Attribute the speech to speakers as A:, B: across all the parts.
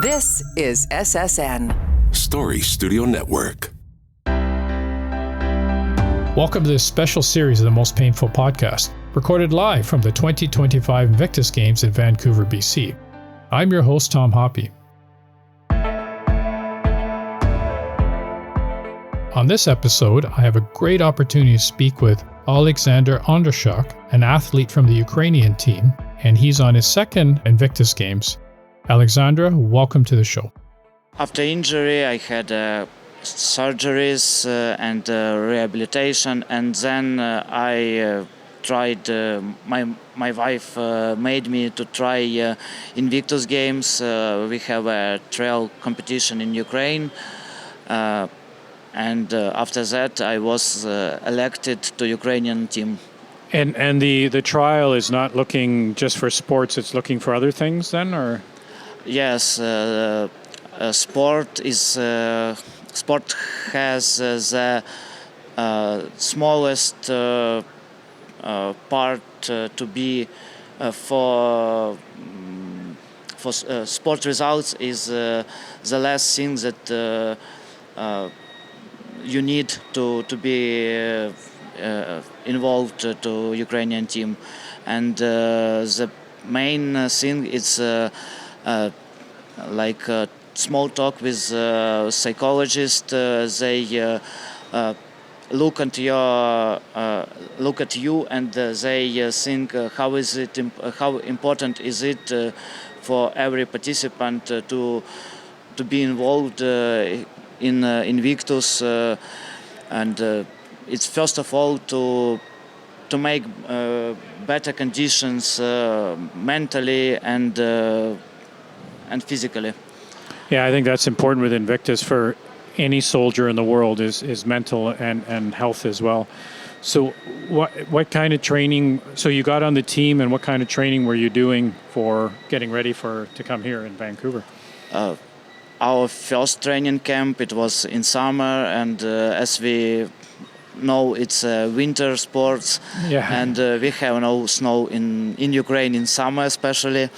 A: This is SSN.
B: Story Studio Network.
C: Welcome to this special series of the Most Painful Podcast, recorded live from the 2025 Invictus Games in Vancouver, BC. I'm your host, Tom Hoppy. On this episode, I have a great opportunity to speak with Oleksandr Androschuk, an athlete from the Ukrainian team, and he's on his second Invictus Games. Oleksandr, welcome to the show.
D: After injury, I had surgeries and rehabilitation, and then I tried. My wife made me to try Invictus Games. We have a trail competition in Ukraine, and after that, I was elected to Ukrainian team.
E: And the trial is not looking just for sports; it's looking for other things, then, or?
D: Yes, sport has the smallest part to be for sport results is the last thing that you need to be involved to Ukrainian team, and the main thing is like small talk with psychologist. They look at you and they think how important is it for every participant to be involved in Invictus, and it's first of all to make better conditions mentally and physically.
E: Yeah, I think that's important with Invictus for any soldier in the world is mental and health as well. So what kind of training, so you got on the team, and what kind of training were you doing for getting ready to come here in Vancouver?
D: Our first training camp, it was in summer, and as we know, it's winter sports, and we have no snow in Ukraine in summer especially.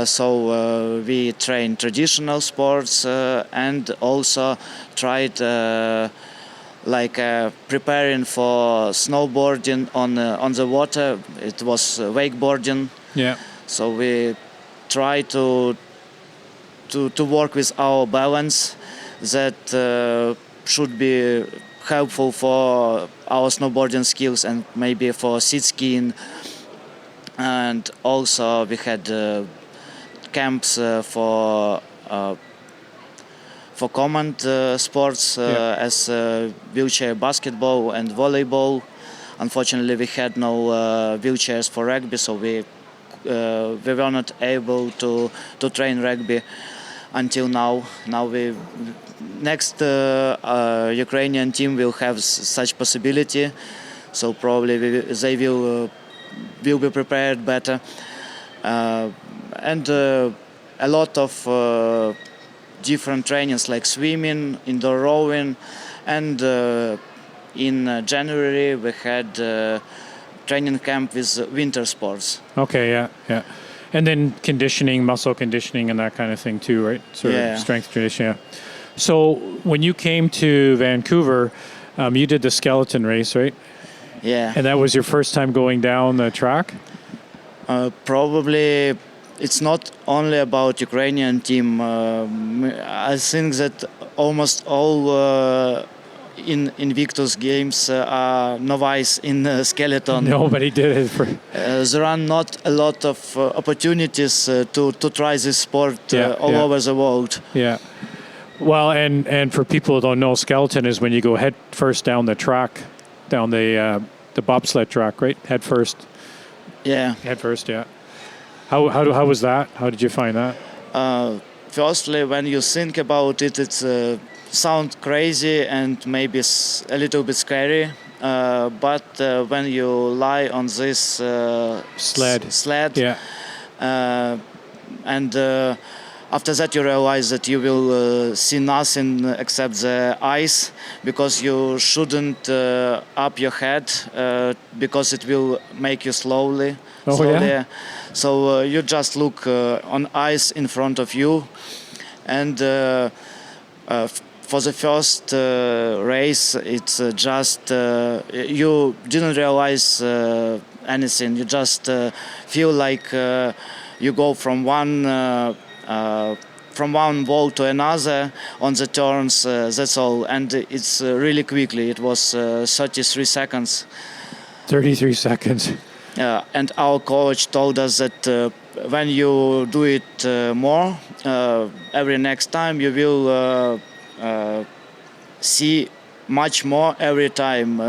D: So we train traditional sports and also tried preparing for snowboarding on the water. It was wakeboarding. Yeah. So we try to work with our balance that should be helpful for our snowboarding skills and maybe for seat skiing. And also we had camps for common sports as wheelchair basketball and volleyball. Unfortunately, we had no wheelchairs for rugby, so we were not able to train rugby until now. Now next Ukrainian team will have such possibility, so probably they will be prepared better. And a lot of different trainings like swimming, indoor rowing, and in January we had training camp with winter sports.
E: Okay, yeah. And then conditioning, muscle conditioning and that kind of thing too, right? Sort of strength conditioning, yeah. So when you came to Vancouver, you did the skeleton race, right?
D: Yeah.
E: And that was your first time going down the track?
D: Probably it's not only about Ukrainian team. I think that almost all in Invictus Games are novice in skeleton.
E: Nobody did it.
D: There are not a lot of opportunities to try this sport all over the world.
E: Yeah. Well, and for people who don't know, skeleton is when you go head first down the track, down the bobsled track, right? Head first.
D: Yeah.
E: Head first, yeah. How was that? How did you find that?
D: Firstly, when you think about it, it sounds crazy and maybe a little bit scary. But when you lie on this sled, and after that you realize that you will see nothing except the ice, because you shouldn't up your head because it will make you slowly. So you just look on ice in front of you, and for the first race, it's just you didn't realize anything. You just feel like you go from one wall to another on the turns. That's all, and it's really quickly. It was 33 seconds.
E: 33 seconds.
D: And our coach told us that when you do it more, every next time you will see much more every time.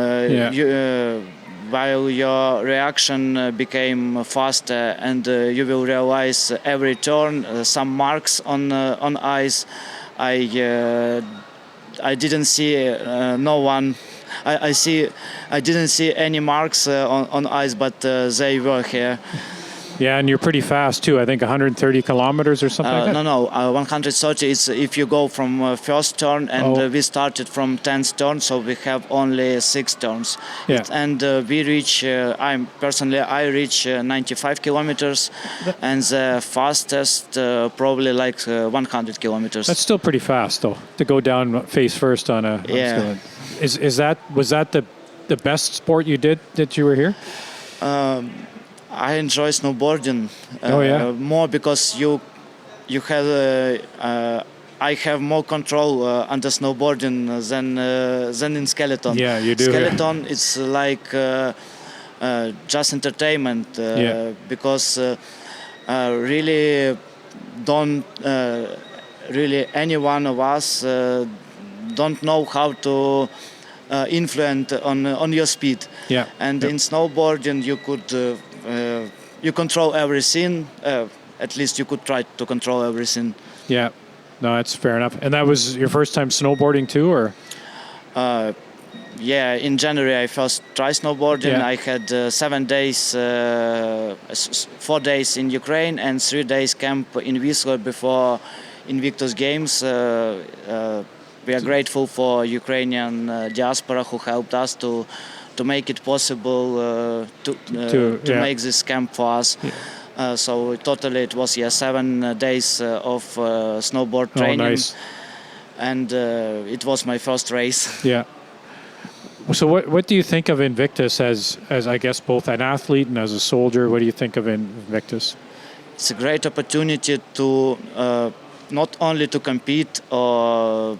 D: While your reaction became faster, and you will realize every turn some marks on ice. I didn't see no one. I didn't see any marks on ice, but they were here.
E: Yeah, and you're pretty fast too. I think 130 kilometers or something like that?
D: No, 130 is if you go from first turn, and we started from 10th turn, so we have only 6 turns.
E: Yeah.
D: And we reach, I reach 95 kilometers, and the fastest probably like 100 kilometers.
E: That's still pretty fast though, to go down face first on a...
D: Yeah.
E: Was that the best sport you did that you were here?
D: I enjoy snowboarding more because you have I have more control under snowboarding than in skeleton.
E: Yeah, you do.
D: Skeleton it's like just entertainment because really don't really any one of us don't know how to influence on your speed.
E: Yeah.
D: And in snowboarding you could you control everything. At least you could try to control everything.
E: Yeah. No, that's fair enough. And that was your first time snowboarding too, or?
D: Yeah, in January I first tried snowboarding.
E: Yeah.
D: I had 7 days, 4 days in Ukraine and 3 days camp in Whistler before Invictus Games. We are grateful for Ukrainian diaspora who helped us to make it possible to make this camp for us. Yeah. So totally it was 7 days of snowboard training.
E: Oh, nice.
D: And it was my first race.
E: Yeah. So what do you think of Invictus as I guess both an athlete and as a soldier? What do you think of Invictus?
D: It's a great opportunity to not only to compete or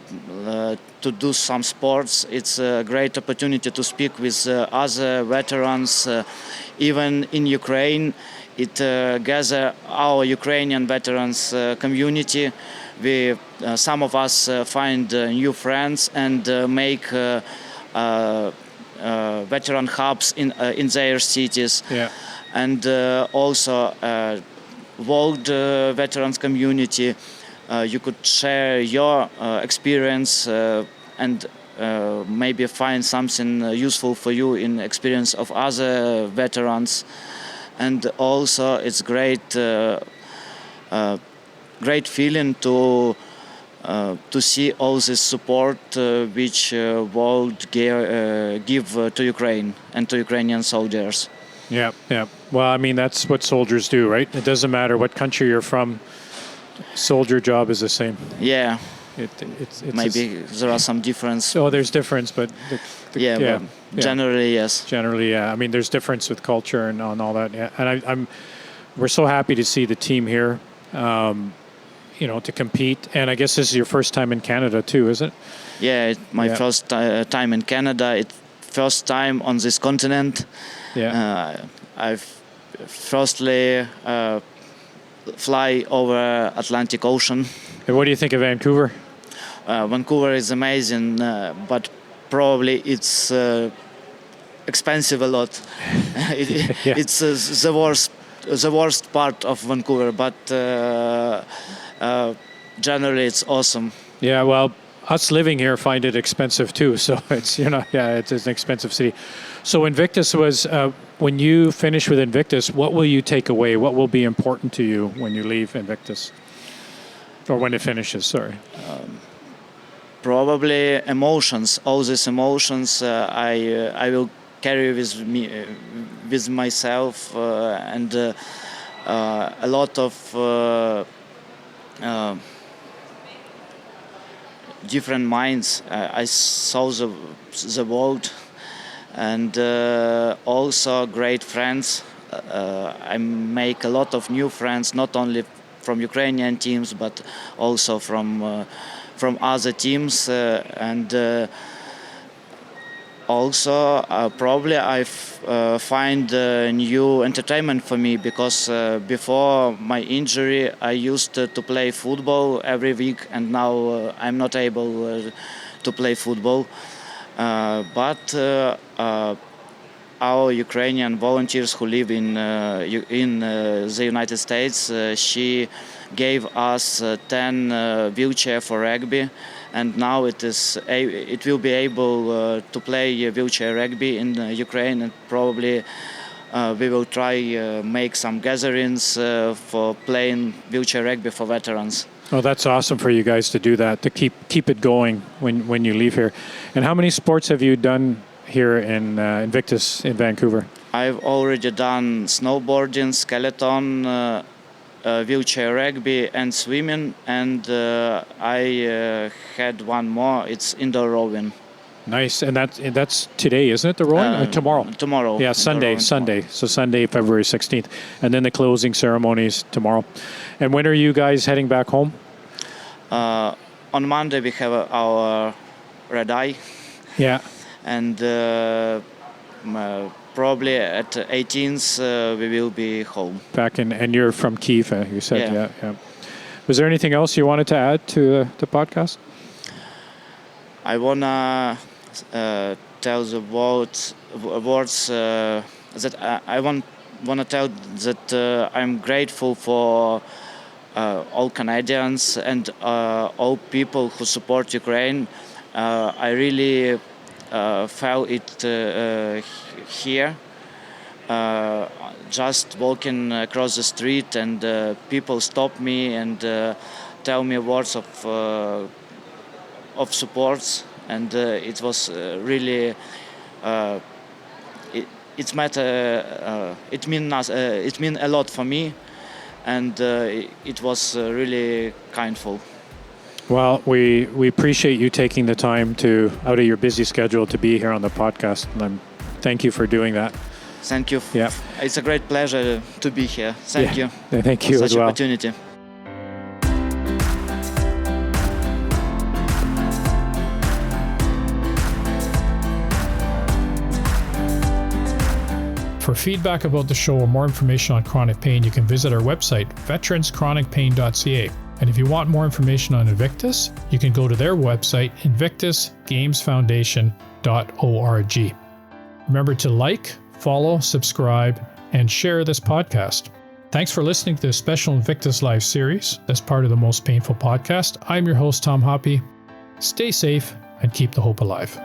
D: to do some sports. It's a great opportunity to speak with other veterans. Even in Ukraine, it gathers our Ukrainian veterans community. We some of us find new friends and make veteran hubs in their cities.
E: Yeah.
D: And also world veterans community. You could share your experience and maybe find something useful for you in experience of other veterans. And also it's great feeling to see all this support which world give to Ukraine and to Ukrainian soldiers.
E: Yeah, yeah. Well, I mean, that's what soldiers do, right? It doesn't matter what country you're from. Soldier job is the same.
D: Yeah.
E: It's
D: maybe there are some difference.
E: Oh, there's difference, but
D: generally yes.
E: Generally, yeah. I mean, there's difference with culture and on all that. Yeah. And we're so happy to see the team here, to compete. And I guess this is your first time in Canada too, is it?
D: Yeah, my first time in Canada. It's first time on this continent.
E: Yeah.
D: I've firstly fly over Atlantic Ocean.
E: And what do you think of Vancouver?
D: Vancouver is amazing, but probably it's expensive a lot. It's the worst part of Vancouver, but generally it's awesome.
E: Yeah, well, us living here find it expensive too. So it's it's an expensive city. So Invictus was when you finish with Invictus, what will you take away? What will be important to you when you leave Invictus, or when it finishes? Sorry.
D: Probably emotions. All these emotions I will carry with me, with myself, and a lot of different minds. I saw the world, and also great friends. I make a lot of new friends, not only from Ukrainian teams, but also from other teams, and also probably I find new entertainment for me, because before my injury I used to play football every week, and now I'm not able to play football. But our Ukrainian volunteers who live in the United States, she gave us 10 wheelchair for rugby, and now it will be able to play wheelchair rugby in Ukraine, and probably we will try make some gatherings for playing wheelchair rugby for veterans.
E: Oh, that's awesome for you guys to do that, to keep it going when you leave here. And how many sports have you done here in Invictus in Vancouver?
D: I've already done snowboarding, skeleton, wheelchair rugby, and swimming, and I had one more. It's indoor rowing.
E: Nice, and that's today, isn't it? The rowing tomorrow.
D: Tomorrow.
E: Yeah, Sunday. So Sunday, February 16th, and then the closing ceremony is tomorrow. And when are you guys heading back home?
D: On Monday we have our red eye.
E: Yeah.
D: And probably at 18th we will be home.
E: Back in, and you're from Kyiv, you said. Yeah. Was there anything else you wanted to add to the podcast?
D: I wanna tell the words that I wanna tell that I'm grateful for all Canadians and all people who support Ukraine. I really felt it here, just walking across the street, and people stop me and tell me words of support, and it was really it mean a lot for me, and it was really kindful.
E: Well, we appreciate you taking the time out of your busy schedule to be here on the podcast, and thank you for doing that.
D: Thank you.
E: Yeah.
D: It's a great pleasure to be here. Thank you.
E: Thank you
D: for
E: as
D: such
E: well.
D: Opportunity.
C: For feedback about the show or more information on chronic pain, you can visit our website, veteranschronicpain.ca. And if you want more information on Invictus, you can go to their website, invictusgamesfoundation.org. Remember to like, follow, subscribe, and share this podcast. Thanks for listening to this special Invictus Live series as part of the Most Painful Podcast. I'm your host, Tom Hoppy. Stay safe and keep the hope alive.